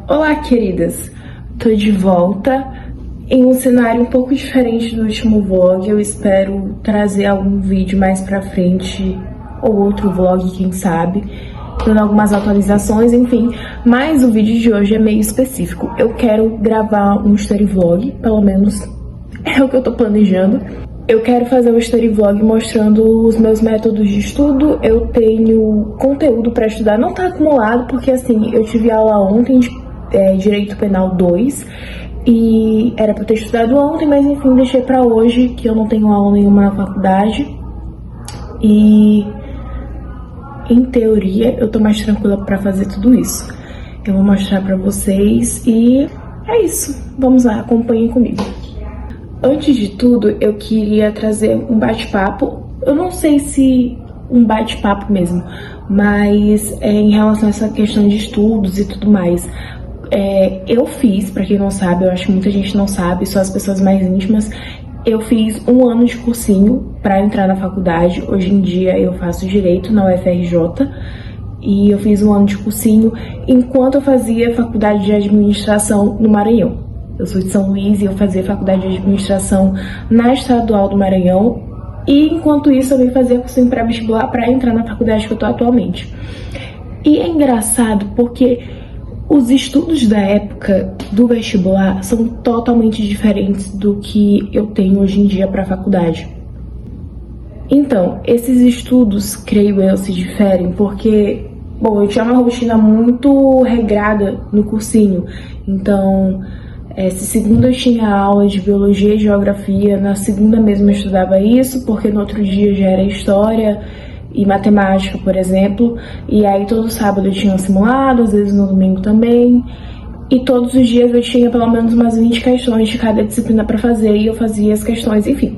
Olá, queridas! Tô de volta em um cenário um pouco diferente do último vlog. Eu espero trazer algum vídeo mais pra frente, ou outro vlog, quem sabe, dando algumas atualizações, enfim. Mas o vídeo de hoje é meio específico. Eu quero gravar um story vlog, pelo menos é o que eu tô planejando. Eu quero fazer um story vlog mostrando os meus métodos de estudo. Eu tenho conteúdo pra estudar, não tá acumulado, porque assim, eu tive aula ontem de Direito Penal 2 e era pra eu ter estudado ontem, mas enfim, deixei pra hoje, que eu não tenho aula nenhuma na faculdade. E em teoria eu tô mais tranquila pra fazer tudo isso. Eu vou mostrar pra vocês e é isso. Vamos lá, acompanhem comigo. Antes de tudo, eu queria trazer um bate-papo. Eu não sei se um bate-papo mesmo, mas em relação a essa questão de estudos e tudo mais. Eu fiz, pra quem não sabe, eu acho que muita gente não sabe, só as pessoas mais íntimas, eu fiz um ano de cursinho pra entrar na faculdade. Hoje em dia eu faço Direito na UFRJ e eu fiz um ano de cursinho enquanto eu fazia faculdade de Administração no Maranhão. Eu sou de São Luís e eu fazia faculdade de Administração na Estadual do Maranhão. E enquanto isso eu também fazia cursinho pré-vestibular para entrar na faculdade que eu tô atualmente. E é engraçado porque os estudos da época do vestibular são totalmente diferentes do que eu tenho hoje em dia para a faculdade. Então, esses estudos, creio eu, se diferem porque, bom, eu tinha uma rotina muito regrada no cursinho. Então, se segunda eu tinha aula de biologia e geografia, na segunda mesmo eu estudava isso, porque no outro dia já era história e matemática, por exemplo, e aí todo sábado eu tinha um simulado, às vezes no domingo também, e todos os dias eu tinha pelo menos umas 20 questões de cada disciplina para fazer, e eu fazia as questões, enfim.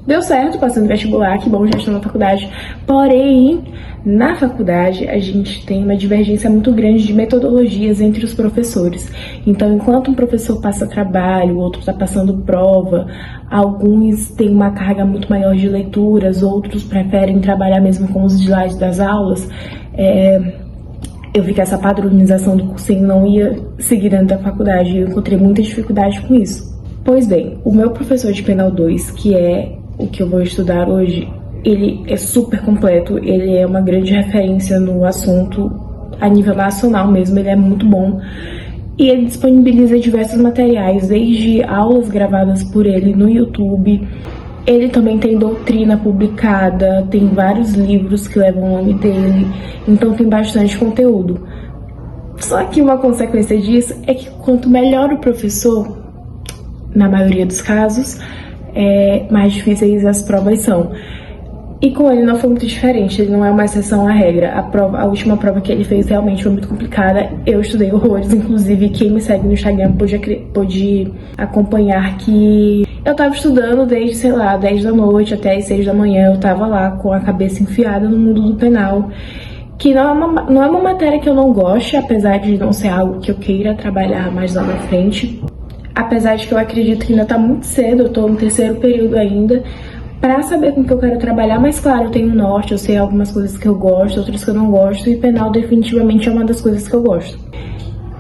Deu certo, passando vestibular, que bom, já estou na faculdade. Porém, na faculdade, a gente tem uma divergência muito grande de metodologias entre os professores. Então, enquanto um professor passa trabalho, o outro está passando prova, alguns têm uma carga muito maior de leituras, outros preferem trabalhar mesmo com os slides das aulas. Eu vi que essa padronização do cursinho não ia seguir dentro da faculdade e eu encontrei muita dificuldade com isso. Pois bem, o meu professor de Penal 2, que é o que eu vou estudar hoje, ele é super completo, ele é uma grande referência no assunto a nível nacional mesmo, ele é muito bom. E ele disponibiliza diversos materiais, desde aulas gravadas por ele no YouTube. Ele também tem doutrina publicada, tem vários livros que levam o nome dele, então tem bastante conteúdo. Só que uma consequência disso é que quanto melhor o professor, na maioria dos casos, mais difíceis as provas são. E com ele não foi muito diferente, ele não é uma exceção à regra. A última prova que ele fez realmente foi muito complicada, eu estudei horrores, inclusive quem me segue no Instagram pôde acompanhar que eu tava estudando desde, sei lá, 10 da noite até as 6 da manhã, eu tava lá com a cabeça enfiada no mundo do penal, que não é uma matéria que eu não goste, apesar de não ser algo que eu queira trabalhar mais lá na frente. Apesar de que eu acredito que ainda tá muito cedo, eu tô no terceiro período ainda, pra saber com o que eu quero trabalhar, mas claro, eu tenho um norte, eu sei algumas coisas que eu gosto, outras que eu não gosto, e penal definitivamente é uma das coisas que eu gosto.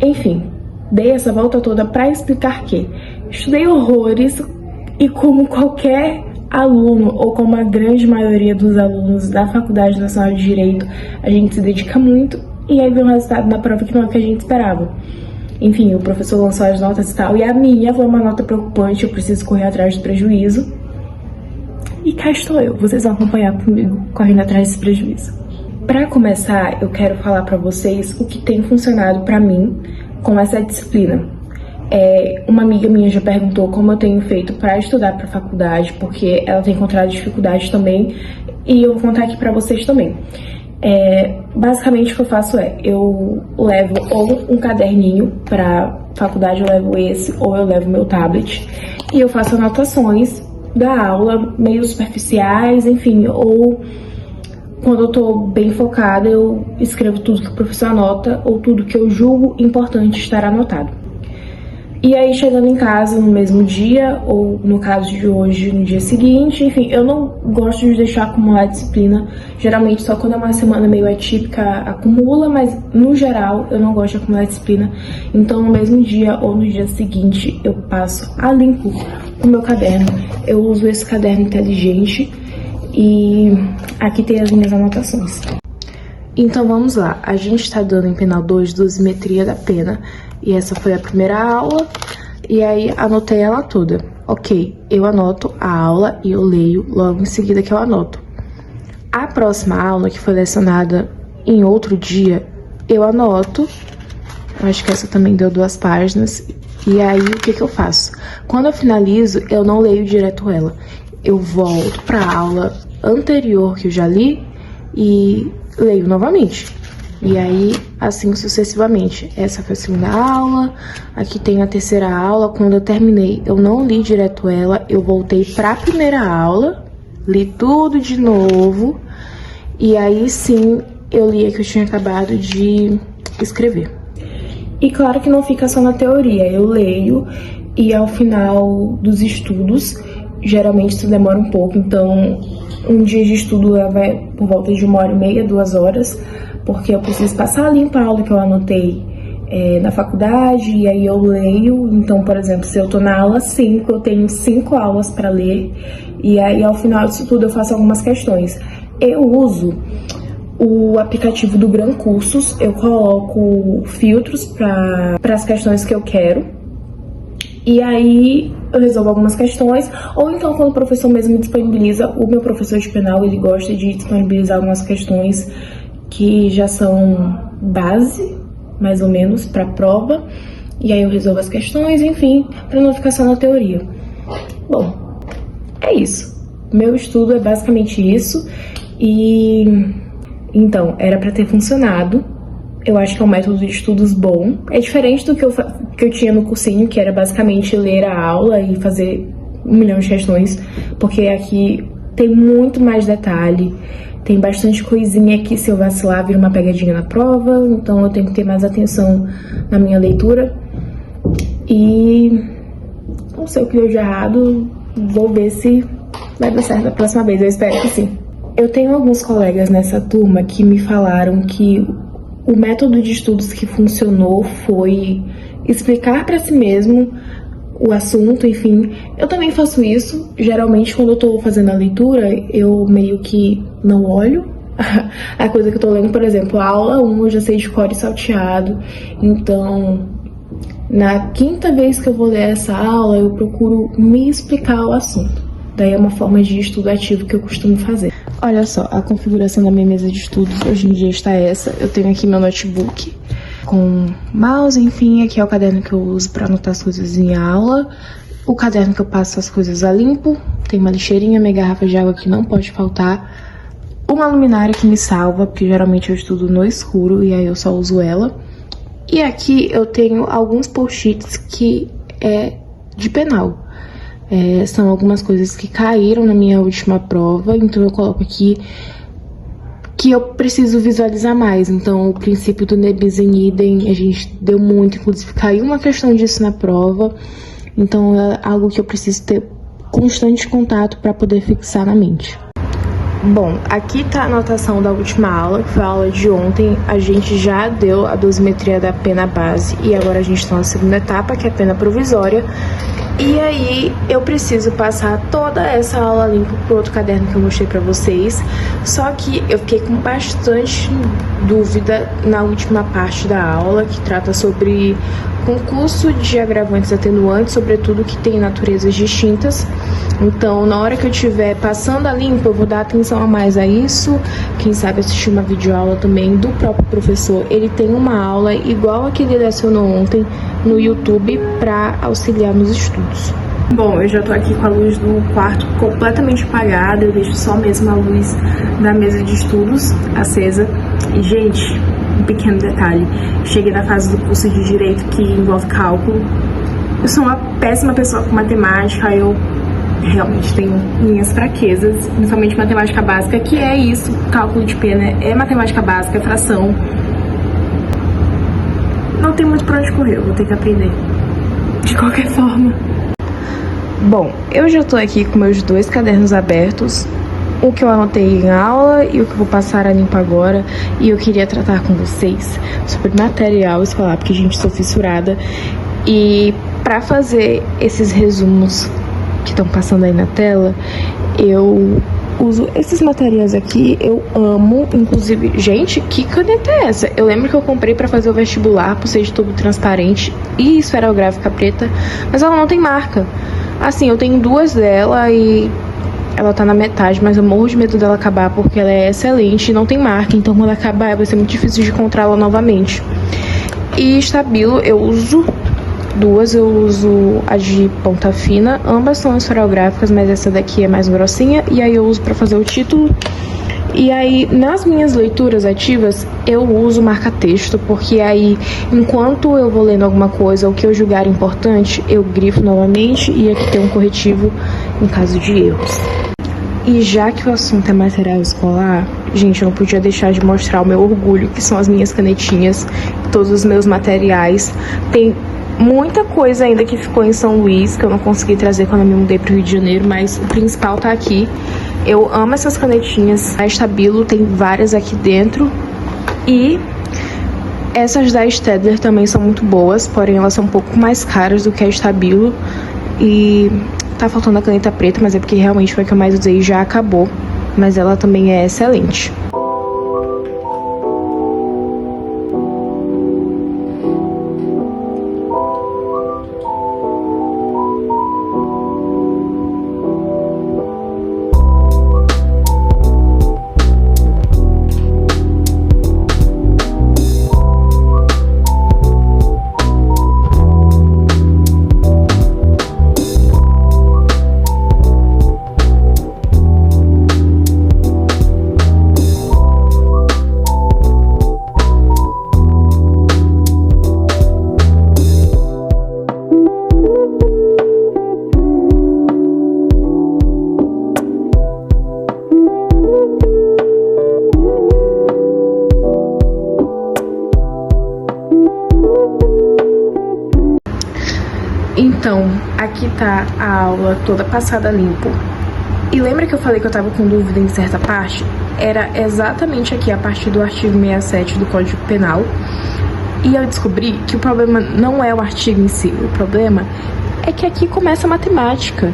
Enfim, dei essa volta toda pra explicar que estudei horrores e como qualquer aluno, ou como a grande maioria dos alunos da Faculdade Nacional de Direito, a gente se dedica muito e aí vem um resultado na prova que não é o que a gente esperava. Enfim, o professor lançou as notas e tal, e a minha foi uma nota preocupante, eu preciso correr atrás do prejuízo. E cá estou eu, vocês vão acompanhar comigo, correndo atrás desse prejuízo. Para começar, eu quero falar para vocês o que tem funcionado para mim com essa disciplina. Uma amiga minha já perguntou como eu tenho feito para estudar para faculdade, porque ela tem encontrado dificuldades também, e eu vou contar aqui para vocês também. Basicamente o que eu faço eu levo ou um caderninho pra faculdade, eu levo esse, ou eu levo meu tablet, e eu faço anotações da aula, meio superficiais, enfim, ou quando eu tô bem focada, eu escrevo tudo que o professor anota, ou tudo que eu julgo importante estar anotado. E aí, chegando em casa no mesmo dia, ou no caso de hoje, no dia seguinte, enfim, eu não gosto de deixar acumular disciplina. Geralmente, só quando é uma semana meio atípica, acumula, mas no geral, eu não gosto de acumular disciplina. Então, no mesmo dia ou no dia seguinte, eu passo a limpo o meu caderno. Eu uso esse caderno inteligente e aqui tem as minhas anotações. Então vamos lá, a gente está dando em penal 2 dosimetria da pena, e essa foi a primeira aula, e aí anotei ela toda. Ok, eu anoto a aula e eu leio logo em seguida que eu anoto. A próxima aula, que foi lecionada em outro dia, eu anoto, acho que essa também deu 2 páginas, e aí o que eu faço? Quando eu finalizo, eu não leio direto ela, eu volto para a aula anterior que eu já li e leio novamente. E aí, assim sucessivamente. Essa foi a segunda aula, aqui tem a terceira aula. Quando eu terminei, eu não li direto ela, eu voltei para a primeira aula, li tudo de novo, e aí sim eu li a que eu tinha acabado de escrever. E claro que não fica só na teoria, eu leio e ao final dos estudos, geralmente isso demora um pouco, então um dia de estudo leva por volta de 1h30, 2 horas, porque eu preciso passar limpo a aula que eu anotei na faculdade, e aí eu leio. Então, por exemplo, se eu tô na aula 5, eu tenho 5 aulas para ler, e aí ao final disso tudo eu faço algumas questões. Eu uso o aplicativo do Gran Cursos, eu coloco filtros para as questões que eu quero, e aí eu resolvo algumas questões, ou então quando o professor mesmo me disponibiliza, o meu professor de penal, ele gosta de disponibilizar algumas questões que já são base, mais ou menos, para a prova, e aí eu resolvo as questões, enfim, para não ficar só na teoria. Bom, é isso. Meu estudo é basicamente isso, e então, era para ter funcionado. Eu acho que é um método de estudos bom. É diferente do que eu tinha no cursinho, que era basicamente ler a aula e fazer 1 milhão de questões, porque aqui tem muito mais detalhe, tem bastante coisinha que se eu vacilar vira uma pegadinha na prova, então eu tenho que ter mais atenção na minha leitura. E não sei o que deu de errado, vou ver se vai dar certo da próxima vez, eu espero que sim. Eu tenho alguns colegas nessa turma que me falaram que o método de estudos que funcionou foi explicar para si mesmo o assunto, enfim. Eu também faço isso. Geralmente, quando eu tô fazendo a leitura, eu meio que não olho a coisa que eu tô lendo. Por exemplo, a aula 1 eu já sei de cor e salteado. Então, na 5ª vez que eu vou ler essa aula, eu procuro me explicar o assunto. Daí é uma forma de estudo ativo que eu costumo fazer. Olha só, a configuração da minha mesa de estudos hoje em dia está essa. Eu tenho aqui meu notebook com mouse, enfim, aqui é o caderno que eu uso para anotar as coisas em aula. O caderno que eu passo as coisas a limpo. Tem uma lixeirinha, minha garrafa de água que não pode faltar. Uma luminária que me salva, porque geralmente eu estudo no escuro e aí eu só uso ela. E aqui eu tenho alguns post-its que é de penal. São algumas coisas que caíram na minha última prova, então eu coloco aqui que eu preciso visualizar mais. Então, o princípio do ne bis in idem, a gente deu muito, inclusive caiu uma questão disso na prova, então é algo que eu preciso ter constante contato para poder fixar na mente. Bom, aqui tá a anotação da última aula, que foi a aula de ontem. A gente já deu a dosimetria da pena base e agora a gente tá na segunda etapa, que é a pena provisória. E aí eu preciso passar toda essa aula limpa pro outro caderno que eu mostrei pra vocês. Só que eu fiquei com bastante dúvida na última parte da aula, que trata sobre concurso de agravantes e atenuantes, sobretudo que tem naturezas distintas. Então, na hora que eu estiver passando a limpo, eu vou dar atenção a mais a isso. Quem sabe assistir uma videoaula também do próprio professor. Ele tem uma aula igual a que ele lecionou ontem no YouTube para auxiliar nos estudos. Bom, eu já tô aqui com a luz do quarto completamente apagada. Eu deixo só mesmo a luz da mesa de estudos acesa. E, gente, um pequeno detalhe. Cheguei na fase do curso de Direito que envolve cálculo. Eu sou uma péssima pessoa com matemática. Eu realmente tenho minhas fraquezas, principalmente matemática básica, que é isso, cálculo de pena, é matemática básica, é fração. Não tem muito pra onde correr, eu vou ter que aprender. de qualquer forma. Bom, eu já tô aqui com meus 2 cadernos abertos, o que eu anotei em aula e o que eu vou passar a limpo agora. E eu queria tratar com vocês sobre material escolar, porque, gente, sou fissurada. E para fazer esses resumos que estão passando aí na tela, eu uso esses materiais aqui, eu amo. Inclusive, gente, que caneta é essa? Eu lembro que eu comprei pra fazer o vestibular, por ser de tubo transparente e esferográfica preta, mas ela não tem marca. Assim, eu tenho 2 dela e ela tá na metade, mas eu morro de medo dela acabar porque ela é excelente e não tem marca, então quando acabar vai ser muito difícil de encontrá-la novamente. E estabilo, eu uso 2, eu uso a de ponta fina, ambas são esferográficas, mas essa daqui é mais grossinha, e aí eu uso pra fazer o título. E aí, nas minhas leituras ativas, eu uso marca-texto, porque aí, enquanto eu vou lendo alguma coisa, o que eu julgar importante, eu grifo novamente, e aqui tem um corretivo em caso de erros. E já que o assunto é material escolar, gente, eu não podia deixar de mostrar o meu orgulho, que são as minhas canetinhas, todos os meus materiais. Tem muita coisa ainda que ficou em São Luís, que eu não consegui trazer quando eu me mudei pro Rio de Janeiro, mas o principal tá aqui. Eu amo essas canetinhas. A Estabilo tem várias aqui dentro. E essas da Staedtler também são muito boas, porém elas são um pouco mais caras do que a Estabilo. E tá faltando a caneta preta, mas é porque realmente foi a que eu mais usei e já acabou. Mas ela também é excelente. Então, aqui tá a aula toda passada limpo. E lembra que eu falei que eu tava com dúvida em certa parte? Era exatamente aqui a partir do artigo 67 do Código Penal. E eu descobri que o problema não é o artigo em si, o problema é que aqui começa a matemática.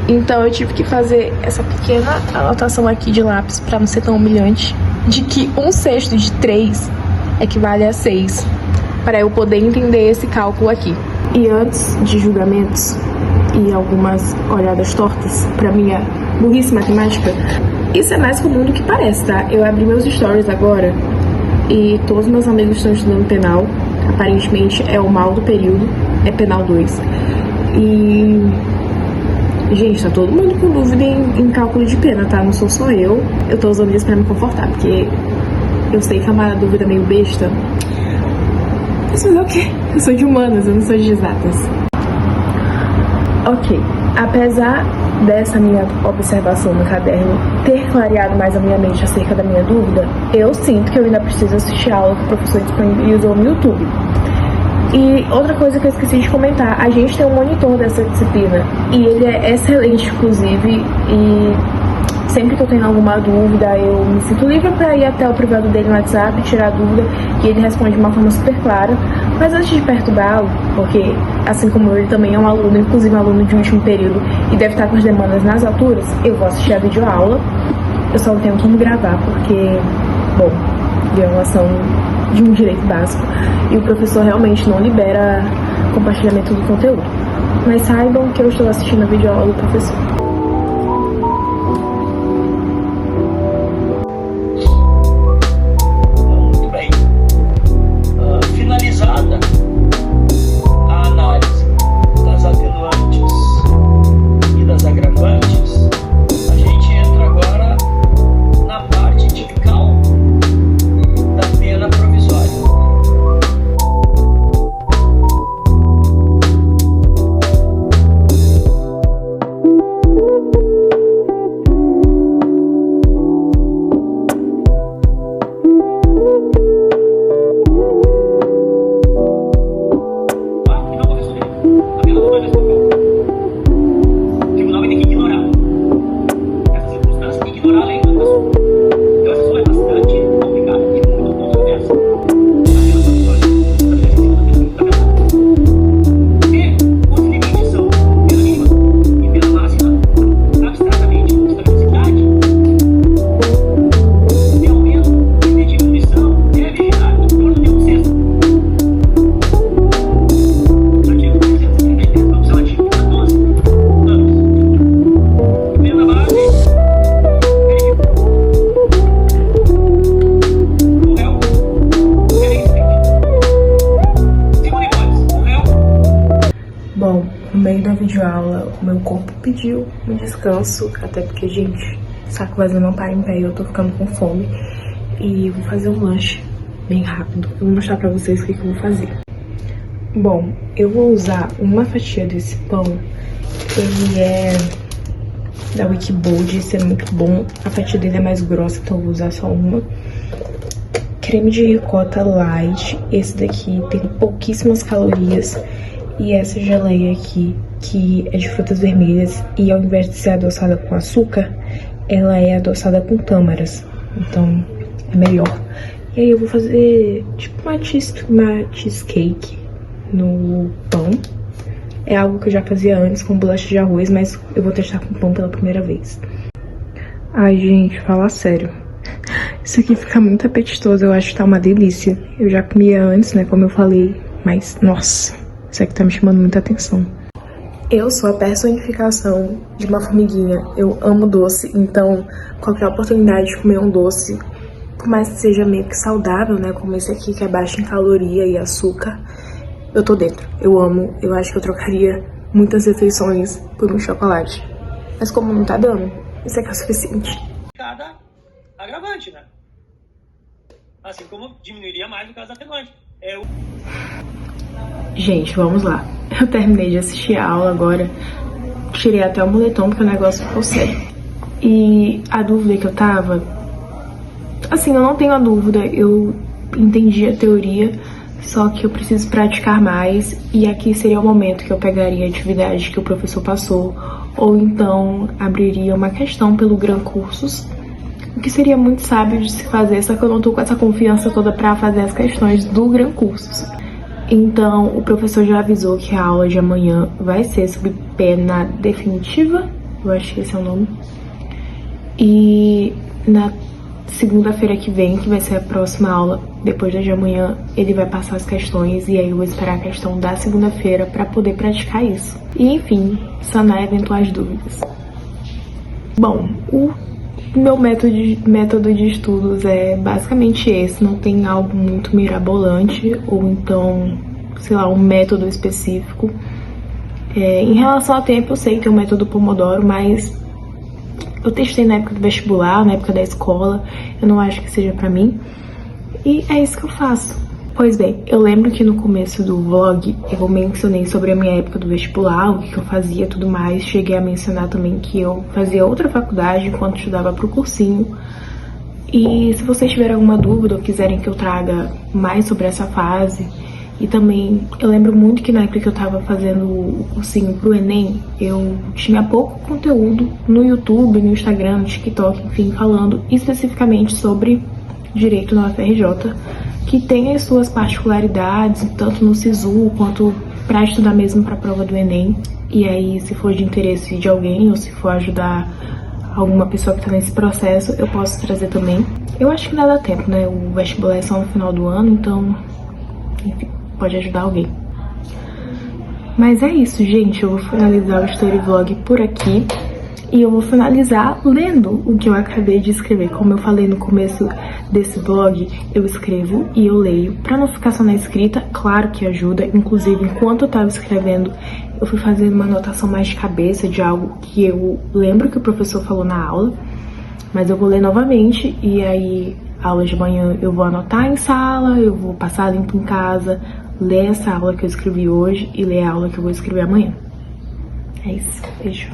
Então eu tive que fazer essa pequena anotação aqui de lápis para não ser tão humilhante, de que 1/6 de 3 equivale a 6, para eu poder entender esse cálculo aqui. E antes de julgamentos e algumas olhadas tortas para minha burrice matemática, isso é mais comum do que parece, tá? Eu abri meus stories agora e todos meus amigos estão estudando penal. Aparentemente é o mal do período, é penal 2. E, gente, tá todo mundo com dúvida em cálculo de pena, tá? Não sou só eu. Eu tô usando isso pra me confortar, porque eu sei que é uma dúvida meio besta. Mas fazer o quê? Eu sou de humanas, eu não sou de exatas. Ok, apesar dessa minha observação no caderno ter clareado mais a minha mente acerca da minha dúvida, eu sinto que eu ainda preciso assistir a aula que o professor disponibilizou no YouTube. E outra coisa que eu esqueci de comentar, a gente tem um monitor dessa disciplina e ele é excelente, inclusive, e sempre que eu tenho alguma dúvida, eu me sinto livre para ir até o privado dele no WhatsApp, tirar a dúvida, e ele responde de uma forma super clara. Mas antes de perturbá-lo, porque assim como ele também é um aluno, inclusive um aluno de último período, e deve estar com as demandas nas alturas, eu vou assistir a videoaula. Eu só não tenho como gravar, porque, bom, violação de um direito básico, e o professor realmente não libera compartilhamento do conteúdo. Mas saibam que eu estou assistindo a videoaula do professor. meio da videoaula, o meu corpo pediu um descanso, até porque, gente, saco vazio não para em pé e eu tô ficando com fome. E vou fazer um lanche bem rápido. Eu vou mostrar pra vocês o que eu vou fazer. Bom, eu vou usar uma fatia desse pão. Ele é da Wikibold, esse é muito bom. A fatia dele é mais grossa, então eu vou usar só uma. Creme de ricota light. Esse daqui tem pouquíssimas calorias. E essa geleia aqui, que é de frutas vermelhas, e ao invés de ser adoçada com açúcar, ela é adoçada com tâmaras. Então, é melhor. E aí eu vou fazer tipo uma cheesecake no pão. É algo que eu já fazia antes com bolacha de arroz, mas eu vou testar com pão pela primeira vez. Ai, gente, falar sério. Isso aqui fica muito apetitoso, eu acho que tá uma delícia. Eu já comia antes, né, como eu falei, mas, nossa, isso aqui tá me chamando muita atenção. Eu sou a personificação de uma formiguinha. Eu amo doce, então qualquer oportunidade de comer um doce, por mais que seja meio que saudável, né, como esse aqui que é baixo em caloria e açúcar, eu tô dentro. Eu amo, eu acho que eu trocaria muitas refeições por um chocolate. Mas como não tá dando, isso aqui é o suficiente. Cada agravante, né? Assim como diminuiria mais no caso da atenuante. Gente, vamos lá. Eu terminei de assistir a aula agora. Tirei até o moletom porque o negócio ficou sério. E a dúvida que eu tava... Assim, eu não tenho a dúvida. Eu entendi a teoria, só que eu preciso praticar mais. E aqui seria o momento que eu pegaria a atividade que o professor passou, ou então abriria uma questão pelo Gran Cursos, o que seria muito sábio de se fazer, só que eu não tô com essa confiança toda pra fazer as questões do Gran Cursos. Então, o professor já avisou que a aula de amanhã vai ser sobre pena definitiva, eu acho que esse é o nome. E na segunda-feira que vem, que vai ser a próxima aula, depois da de amanhã, ele vai passar as questões e aí eu vou esperar a questão da segunda-feira pra poder praticar isso. E, enfim, sanar eventuais dúvidas. Bom, o meu método de estudos é basicamente esse, não tem algo muito mirabolante ou então, sei lá, um método específico. Em relação ao tempo, eu sei que é o método Pomodoro, mas eu testei na época do vestibular, na época da escola, eu não acho que seja pra mim. E é isso que eu faço. Pois bem, eu lembro que no começo do vlog eu mencionei sobre a minha época do vestibular, o que eu fazia e tudo mais. Cheguei a mencionar também que eu fazia outra faculdade enquanto estudava pro cursinho. E se vocês tiverem alguma dúvida ou quiserem que eu traga mais sobre essa fase, e também eu lembro muito que na época que eu tava fazendo o cursinho pro Enem, eu tinha pouco conteúdo no YouTube, no Instagram, no TikTok, enfim, falando especificamente sobre direito na UFRJ, que tem as suas particularidades, tanto no SISU quanto para estudar mesmo para a prova do Enem. E aí, se for de interesse de alguém ou se for ajudar alguma pessoa que está nesse processo, eu posso trazer também. Eu acho que não dá tempo, né? O vestibular é só no final do ano, então, enfim, pode ajudar alguém. Mas é isso, gente. Eu vou finalizar o Story Vlog por aqui. E eu vou finalizar lendo o que eu acabei de escrever. Como eu falei no começo desse vlog, eu escrevo e eu leio. Pra não ficar só na escrita, claro que ajuda. Inclusive, enquanto eu tava escrevendo, eu fui fazendo uma anotação mais de cabeça de algo que eu lembro que o professor falou na aula. Mas eu vou ler novamente e aí, a aula de manhã, eu vou anotar em sala, eu vou passar limpo em casa, ler essa aula que eu escrevi hoje e ler a aula que eu vou escrever amanhã. É isso. Beijo.